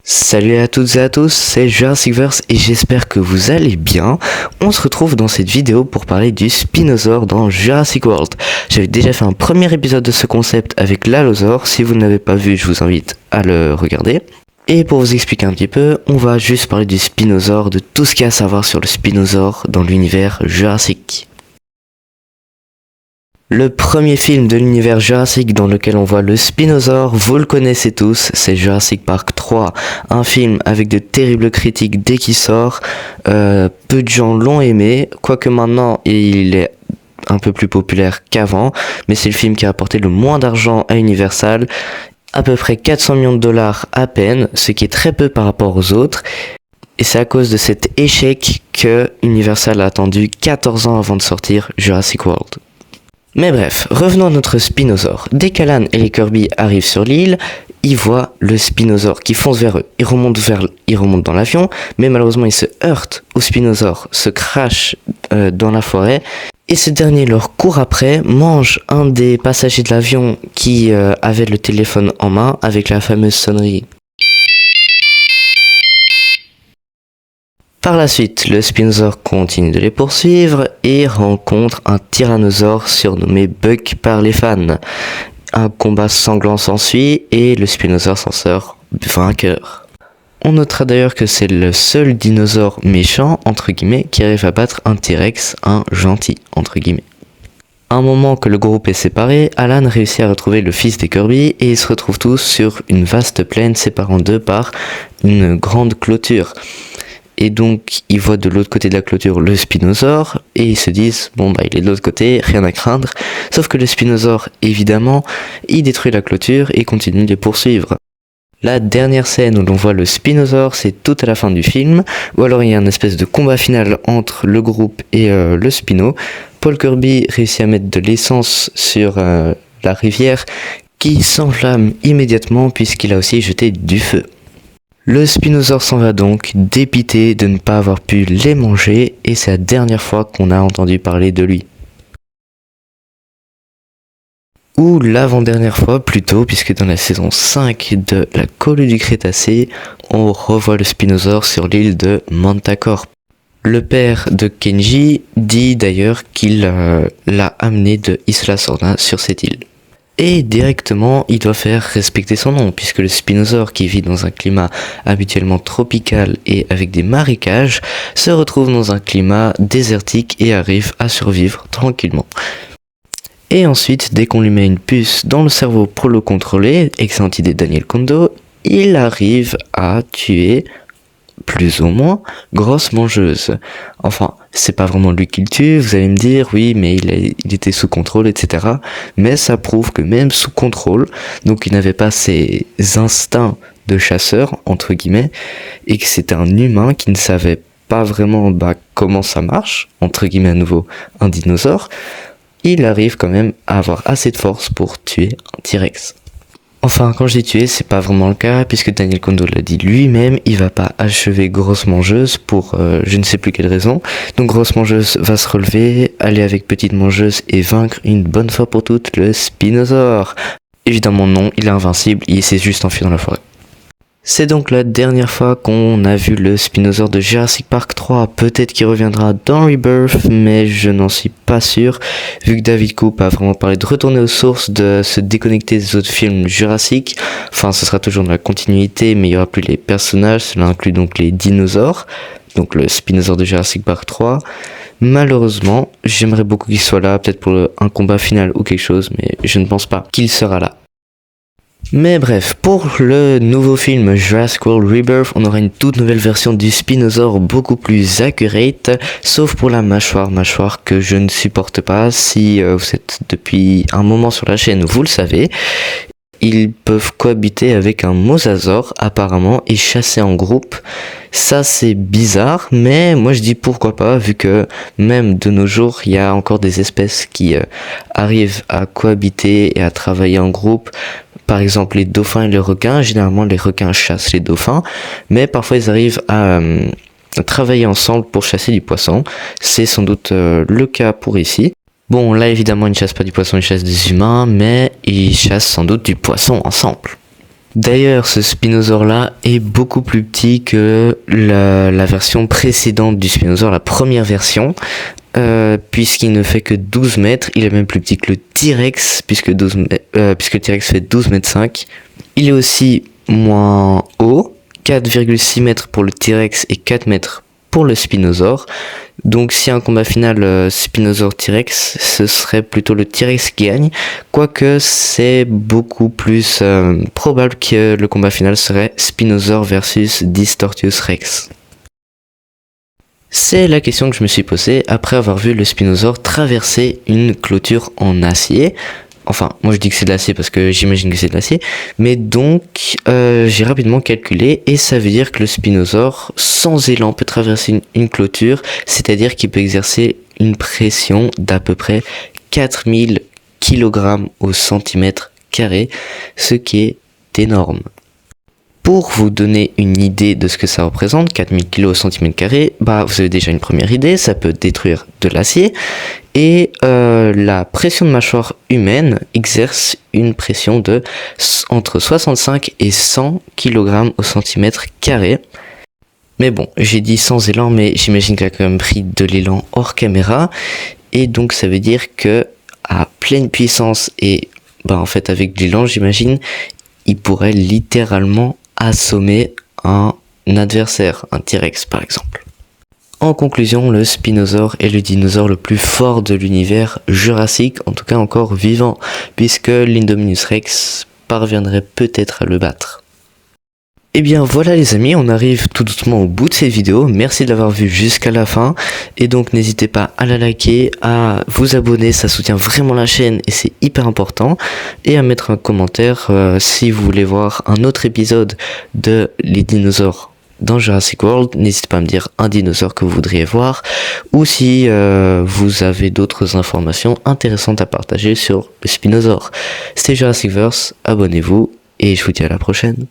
Salut à toutes et à tous, c'est Jurassicverse et j'espère que vous allez bien. On se retrouve dans cette vidéo pour parler du Spinosaur dans Jurassic World. J'avais déjà fait un premier épisode de ce concept avec l'Allosaure, si vous ne l'avez pas vu je vous invite à le regarder. Et pour vous expliquer un petit peu, on va juste parler du Spinosaur, de tout ce qu'il y a à savoir sur le Spinosaur dans l'univers Jurassic. Le premier film de l'univers Jurassic dans lequel on voit le Spinosaur, vous le connaissez tous, c'est Jurassic Park 3, un film avec de terribles critiques dès qu'il sort. Peu de gens l'ont aimé, quoique maintenant il est un peu plus populaire qu'avant, mais c'est le film qui a apporté le moins d'argent à Universal, à peu près 400 millions de dollars à peine, ce qui est très peu par rapport aux autres. Et c'est à cause de cet échec que Universal a attendu 14 ans avant de sortir Jurassic World. Mais bref, revenons à notre Spinosaur. Dès qu'Alan et les Kirby arrivent sur l'île, ils voient le Spinosaur qui fonce vers eux. Ils remontent dans l'avion, mais malheureusement ils se heurtent au Spinosaur, se crachent dans la forêt, et ce dernier leur court après, mange un des passagers de l'avion qui avait le téléphone en main avec la fameuse sonnerie. Par la suite, le Spinosaur continue de les poursuivre et rencontre un tyrannosaure surnommé Buck par les fans. Un combat sanglant s'ensuit et le Spinosaur s'en sort vainqueur. On notera d'ailleurs que c'est le seul dinosaure méchant, entre guillemets, qui arrive à battre un T-Rex, un gentil, entre guillemets. À un moment que le groupe est séparé, Alan réussit à retrouver le fils des Kirby et ils se retrouvent tous sur une vaste plaine séparant d'eux par une grande clôture. Et donc, ils voient de l'autre côté de la clôture le Spinosaur, et ils se disent, bon bah il est de l'autre côté, rien à craindre. Sauf que le Spinosaur, évidemment, il détruit la clôture et continue de les poursuivre. La dernière scène où l'on voit le Spinosaur, c'est tout à la fin du film, où alors il y a une espèce de combat final entre le groupe et le Spino. Paul Kirby réussit à mettre de l'essence sur la rivière, qui s'enflamme immédiatement puisqu'il a aussi jeté du feu. Le Spinosaur s'en va donc, dépité de ne pas avoir pu les manger, et c'est la dernière fois qu'on a entendu parler de lui. Ou l'avant-dernière fois plutôt, puisque dans la saison 5 de la Colle du Crétacé, on revoit le Spinosaur sur l'île de Mantacorp. Le père de Kenji dit d'ailleurs qu'il l'a amené de Isla Sorna sur cette île. Et directement, il doit faire respecter son nom, puisque le Spinosaur, qui vit dans un climat habituellement tropical et avec des marécages, se retrouve dans un climat désertique et arrive à survivre tranquillement. Et ensuite, dès qu'on lui met une puce dans le cerveau pour le contrôler, excellente idée de Daniel Kondo, il arrive à tuer, plus ou moins, Grosse Mangeuse. Enfin, c'est pas vraiment lui qui le tue, vous allez me dire, oui, mais il était sous contrôle, etc. Mais ça prouve que même sous contrôle, donc il n'avait pas ses instincts de chasseur, entre guillemets, et que c'était un humain qui ne savait pas vraiment comment ça marche, entre guillemets à nouveau, un dinosaure, il arrive quand même à avoir assez de force pour tuer un T-Rex. Enfin, quand je dis tuer, c'est pas vraiment le cas, puisque Daniel Kondo l'a dit lui-même, il va pas achever Grosse Mangeuse pour je ne sais plus quelle raison. Donc Grosse Mangeuse va se relever, aller avec Petite Mangeuse et vaincre une bonne fois pour toutes le Spinosaur. Évidemment non, il est invincible, il s'est juste enfui dans la forêt. C'est donc la dernière fois qu'on a vu le Spinosaur de Jurassic Park 3, peut-être qu'il reviendra dans Rebirth, mais je n'en suis pas sûr, vu que David Koepp a vraiment parlé de retourner aux sources, de se déconnecter des autres films Jurassic, enfin ce sera toujours dans la continuité, mais il n'y aura plus les personnages, cela inclut donc les dinosaures, donc le Spinosaur de Jurassic Park 3. Malheureusement, j'aimerais beaucoup qu'il soit là, peut-être pour un combat final ou quelque chose, mais je ne pense pas qu'il sera là. Mais bref, pour le nouveau film Jurassic World Rebirth, on aura une toute nouvelle version du Spinosaur beaucoup plus accurate, sauf pour la mâchoire que je ne supporte pas. Si vous êtes depuis un moment sur la chaîne, vous le savez. Ils peuvent cohabiter avec un mosasaure apparemment et chasser en groupe. Ça c'est bizarre, mais moi je dis pourquoi pas, vu que même de nos jours il y a encore des espèces qui arrivent à cohabiter et à travailler en groupe. Par exemple les dauphins et les requins, généralement les requins chassent les dauphins, mais parfois ils arrivent à travailler ensemble pour chasser du poisson. C'est sans doute le cas pour ici. Bon, là évidemment ils ne chassent pas du poisson, ils chassent des humains, mais ils chassent sans doute du poisson ensemble. D'ailleurs, ce Spinosaure là est beaucoup plus petit que la version précédente du Spinosaure, la première version, puisqu'il ne fait que 12 mètres. Il est même plus petit que le T-Rex, puisque le T-Rex fait 12 mètres 5. Il est aussi moins haut, 4,6 mètres pour le T-Rex et 4 mètres pour le Spinosaure. Donc si un combat final Spinosaure T-Rex, ce serait plutôt le T-Rex qui gagne, quoique c'est beaucoup plus probable que le combat final serait Spinosaure versus Distortius Rex. C'est la question que je me suis posée après avoir vu le Spinosaure traverser une clôture en acier. Enfin, moi je dis que c'est de l'acier parce que j'imagine que c'est de l'acier. Mais donc, j'ai rapidement calculé et ça veut dire que le Spinosaure, sans élan, peut traverser une clôture. C'est-à-dire qu'il peut exercer une pression d'à peu près 4000 kg au centimètre carré, ce qui est énorme. Pour vous donner une idée de ce que ça représente, 4000 kg au centimètre carré, vous avez déjà une première idée, ça peut détruire de l'acier. Et la pression de mâchoire humaine exerce une pression de entre 65 et 100 kg au centimètre carré. Mais bon, j'ai dit sans élan, mais j'imagine qu'il a quand même pris de l'élan hors caméra. Et donc ça veut dire que à pleine puissance et en fait avec de l'élan, j'imagine, il pourrait littéralement assommer un adversaire, un T-Rex par exemple. En conclusion, le Spinosaure est le dinosaure le plus fort de l'univers jurassique, en tout cas encore vivant, puisque l'Indominus Rex parviendrait peut-être à le battre. Et bien voilà les amis, on arrive tout doucement au bout de cette vidéo, merci de l'avoir vu jusqu'à la fin, et donc n'hésitez pas à la liker, à vous abonner, ça soutient vraiment la chaîne et c'est hyper important, et à mettre un commentaire si vous voulez voir un autre épisode de les dinosaures dans Jurassic World. N'hésitez pas à me dire un dinosaure que vous voudriez voir, ou si vous avez d'autres informations intéressantes à partager sur le Spinosaure. C'était Jurassic Verse, abonnez-vous, et je vous dis à la prochaine.